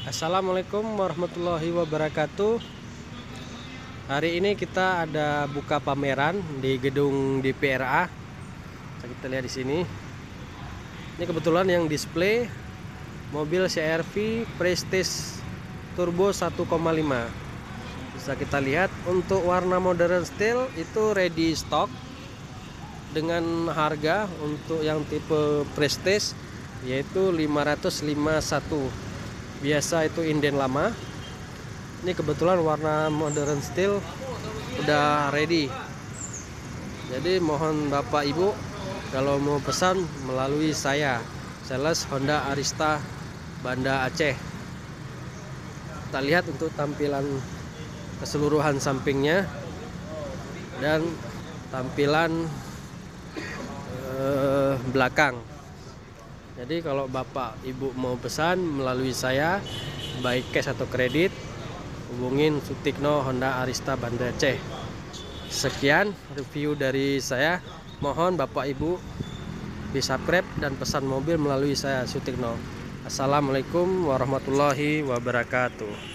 Assalamualaikum warahmatullahi wabarakatuh. Hari ini kita ada buka pameran di gedung DPRA. Kita lihat di sini. Ini kebetulan yang display mobil CR-V Prestige Turbo 1,5. Bisa kita lihat untuk warna modern style itu ready stock dengan harga untuk yang tipe Prestige yaitu 551. Biasa itu inden lama. Ini kebetulan warna modern style udah ready. Jadi mohon Bapak Ibu kalau mau pesan melalui saya, sales Honda Arista Banda Aceh. Kita lihat untuk tampilan keseluruhan sampingnya dan tampilan belakang. Jadi kalau Bapak Ibu mau pesan melalui saya, baik cash atau kredit, hubungin Sutikno Honda Arista Banda Aceh. Sekian review dari saya. Mohon Bapak Ibu di subscribe dan pesan mobil melalui saya, Sutikno. Assalamualaikum warahmatullahi wabarakatuh.